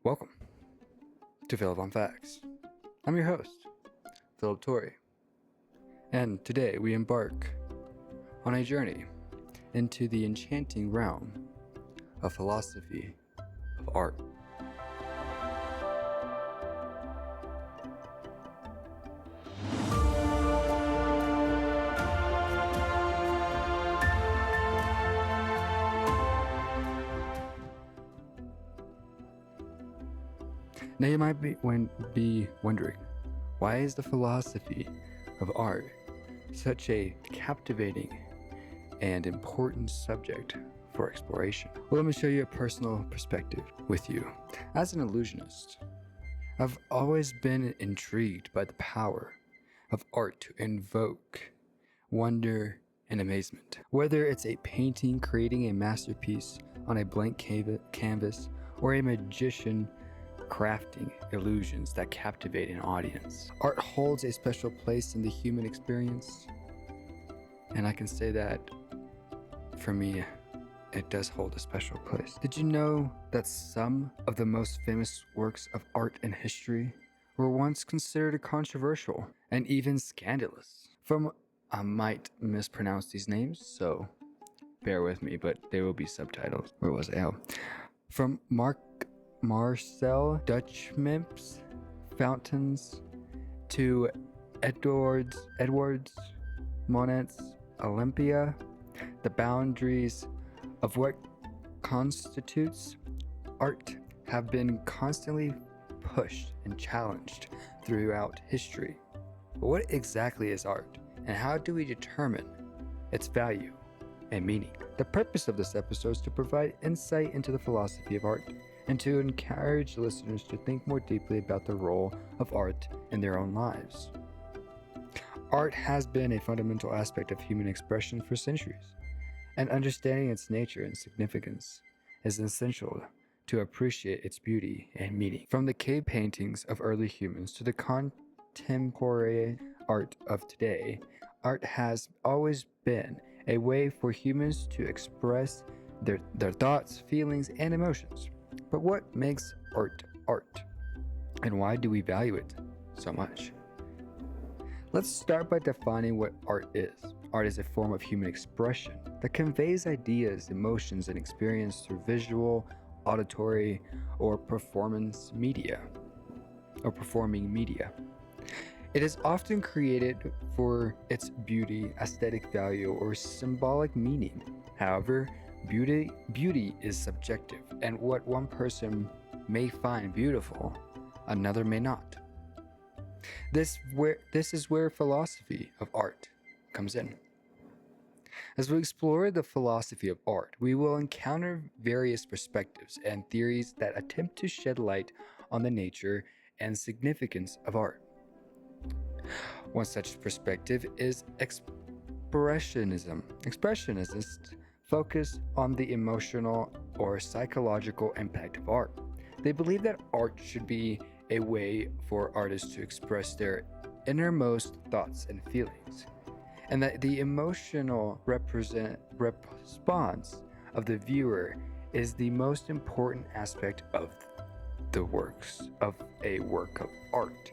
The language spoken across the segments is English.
Welcome to Philip on Facts. I'm your host, Philip Torrey, and today we embark on a journey into the enchanting realm of philosophy of art. Now you might be wondering, why is the philosophy of art such a captivating and important subject for exploration? Well, let me show you a personal perspective with you. As an illusionist, I've always been intrigued by the power of art to invoke wonder and amazement. Whether it's a painting creating a masterpiece on a blank canvas or a magician crafting illusions that captivate an audience, art holds a special place in the human experience, and I can say that for me, it does hold a special place. Did you know that some of the most famous works of art in history were once considered controversial and even scandalous? I might mispronounce these names, so bear with me, but there will be subtitles. Where was I? From Marcel Duchamp's Fountains to Edwards Monet's Olympia, the boundaries of what constitutes art have been constantly pushed and challenged throughout history. But what exactly is art, and how do we determine its value and meaning? The purpose of this episode is to provide insight into the philosophy of art and to encourage listeners to think more deeply about the role of art in their own lives. Art has been a fundamental aspect of human expression for centuries, and understanding its nature and significance is essential to appreciate its beauty and meaning. From the cave paintings of early humans to the contemporary art of today, art has always been a way for humans to express their thoughts, feelings, and emotions. But what makes art art? And why do we value it so much? Let's start by defining what art is. Art is a form of human expression that conveys ideas, emotions, and experience through visual, auditory, or performing media. It is often created for its beauty, aesthetic value, or symbolic meaning. However, beauty is subjective, and what one person may find beautiful, another may not. This is where philosophy of art comes in. As we explore the philosophy of art, we will encounter various perspectives and theories that attempt to shed light on the nature and significance of art. One such perspective is expressionism. Expressionists focus on the emotional or psychological impact of art. They believe that art should be a way for artists to express their innermost thoughts and feelings, and that the emotional response of the viewer is the most important aspect of a work of art.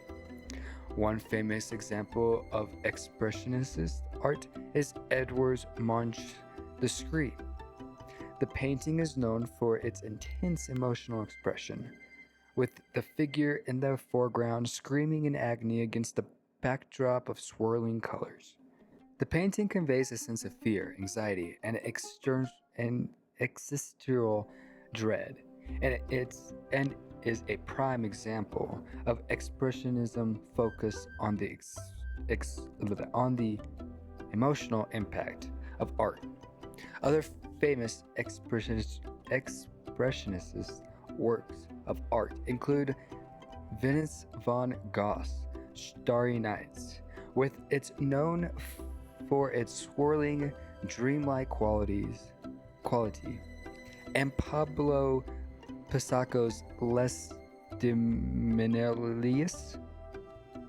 One famous example of expressionist art is Edward Munch's The Scream. The painting is known for its intense emotional expression, with the figure in the foreground screaming in agony against the backdrop of swirling colors. The painting conveys a sense of fear, anxiety, and existential dread, and is a prime example of expressionism focus on the emotional impact of art. Other famous expressionist works of art include Venice van Gogh's Starry Nights, with its known for its swirling, dreamlike quality, and Pablo Picasso's Les Diminelis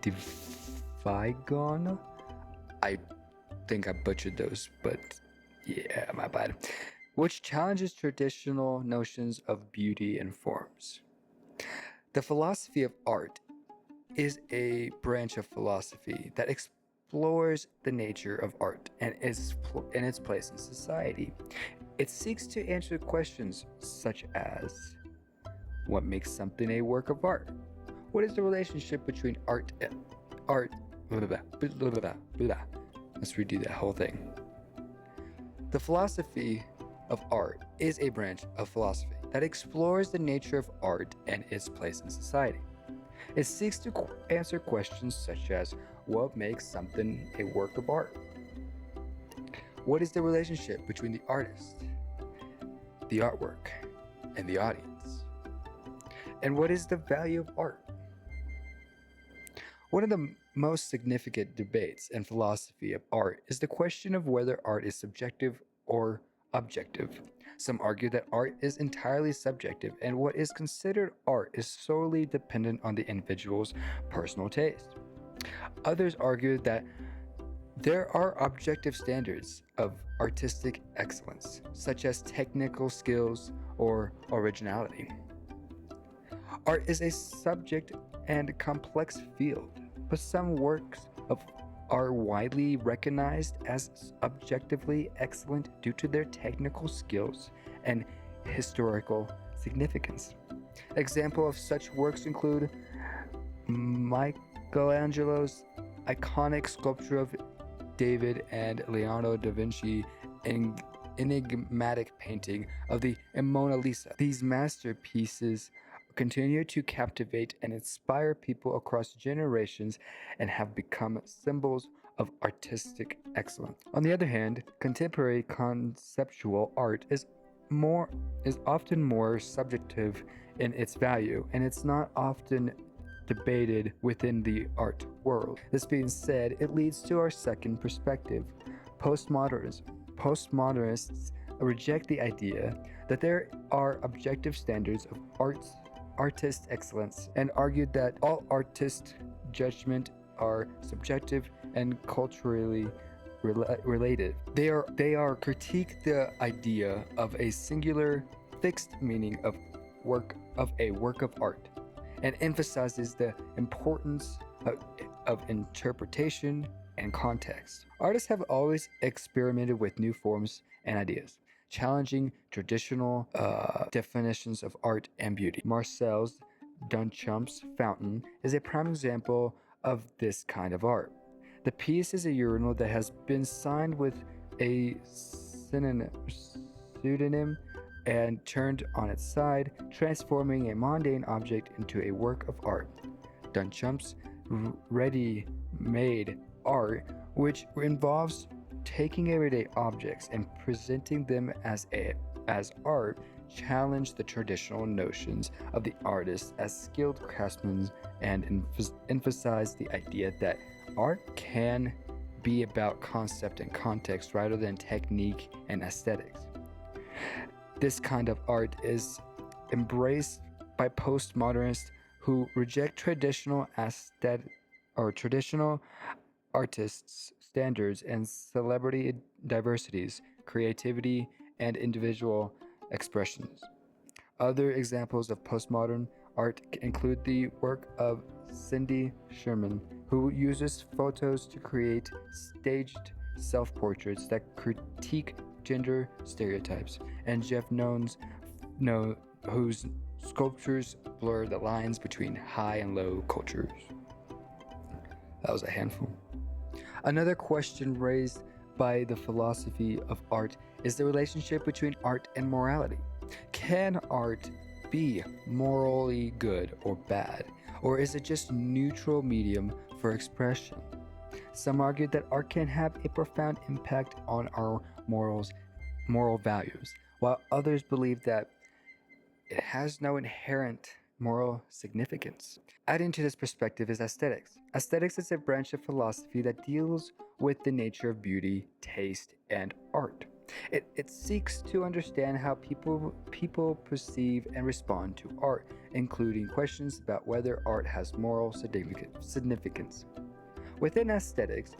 Divigona. I think I butchered those, but yeah, my bad. Which challenges traditional notions of beauty and forms. The philosophy of art is a branch of philosophy that explores the nature of art and its place in society. It seeks to answer questions such as what makes something a work of art? What is the relationship between art, blah, blah, blah, blah, blah, blah. Let's redo that whole thing. The philosophy of art is a branch of philosophy that explores the nature of art and its place in society. It seeks to answer questions such as what makes something a work of art? What is the relationship between the artist, the artwork, and the audience? And what is the value of art? One of the most significant debates in philosophy of art is the question of whether art is subjective or objective. Some argue that art is entirely subjective and what is considered art is solely dependent on the individual's personal taste. Others argue that there are objective standards of artistic excellence, such as technical skills or originality. Art is a subject and complex field, but some works are widely recognized as objectively excellent due to their technical skills and historical significance. Examples of such works include Michelangelo's iconic sculpture of David and Leonardo da Vinci enigmatic painting of the Mona Lisa. These masterpieces continue to captivate and inspire people across generations and have become symbols of artistic excellence. On the other hand, contemporary conceptual art is often more subjective in its value, and it's not often debated within the art world. This being said, it leads to our second perspective, postmodernism. Postmodernists reject the idea that there are objective standards of artist excellence and argued that all artist judgment are subjective and culturally related. They critique the idea of a singular fixed meaning of a work of art and emphasizes the importance of interpretation and context. Artists have always experimented with new forms and ideas, challenging traditional definitions of art and beauty. Marcel's Duchamp's fountain is a prime example of this kind of art. The piece is a urinal that has been signed with a pseudonym and turned on its side, transforming a mundane object into a work of art. Duchamp's ready-made art, which involves taking everyday objects and presenting them as art, challenged the traditional notions of the artist as skilled craftsmen and emphasized the idea that art can be about concept and context rather than technique and aesthetics. This kind of art is embraced by postmodernists who reject traditional artists' standards and celebrity diversities, creativity, and individual expressions. Other examples of postmodern art include the work of Cindy Sherman, who uses photos to create staged self-portraits that critique gender stereotypes, and Jeff Nones, whose sculptures blur the lines between high and low cultures. That was a handful. Another question raised by the philosophy of art is the relationship between art and morality. Can art be morally good or bad, or is it just neutral medium for expression? Some argue that art can have a profound impact on our moral values, while others believe that it has no inherent moral significance. Adding to this perspective is aesthetics. Aesthetics is a branch of philosophy that deals with the nature of beauty, taste, and art. It seeks to understand how people perceive and respond to art, including questions about whether art has moral significance. Within aesthetics,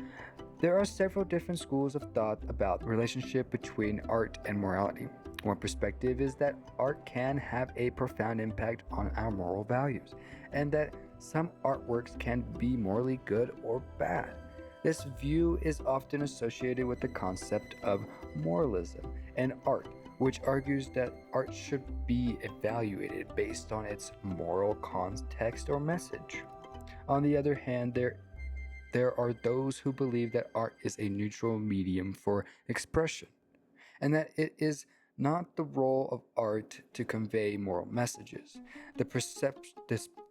there are several different schools of thought about the relationship between art and morality. One perspective is that art can have a profound impact on our moral values, and that some artworks can be morally good or bad. This view is often associated with the concept of moralism in art, which argues that art should be evaluated based on its moral context or message. On the other hand, there are those who believe that art is a neutral medium for expression, and that it is not the role of art to convey moral messages.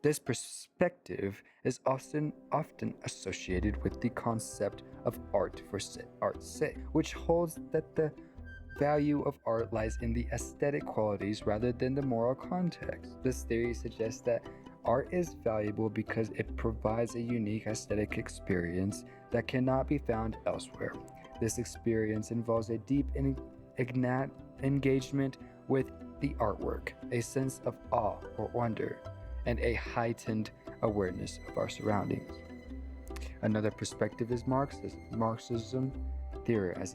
This perspective is often associated with the concept of art for art's sake, which holds that the value of art lies in the aesthetic qualities rather than the moral context. This theory suggests that art is valuable because it provides a unique aesthetic experience that cannot be found elsewhere. This experience involves a deep engagement with the artwork, a sense of awe or wonder, and a heightened awareness of our surroundings. Another perspective is Marxism. Marxism theorists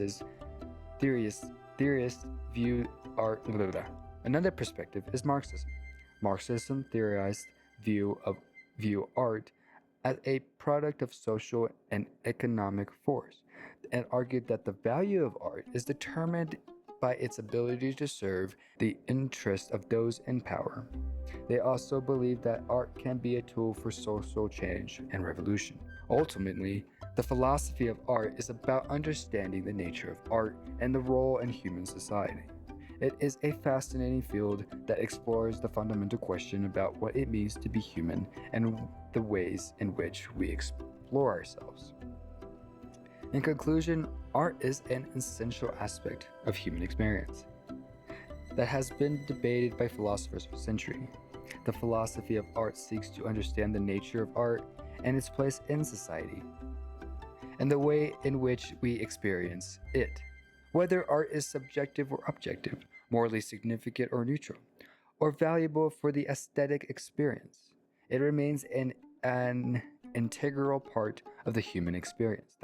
view art. Another perspective is Marxism. Marxism theorized view art as a product of social and economic force, and argued that the value of art is determined by its ability to serve the interests of those in power. They also believe that art can be a tool for social change and revolution. Ultimately, the philosophy of art is about understanding the nature of art and the role in human society. It is a fascinating field that explores the fundamental question about what it means to be human and the ways in which we explore ourselves. In conclusion, art is an essential aspect of human experience that has been debated by philosophers for centuries. The philosophy of art seeks to understand the nature of art and its place in society, and the way in which we experience it. Whether art is subjective or objective, morally significant or neutral, or valuable for the aesthetic experience, it remains an integral part of the human experience.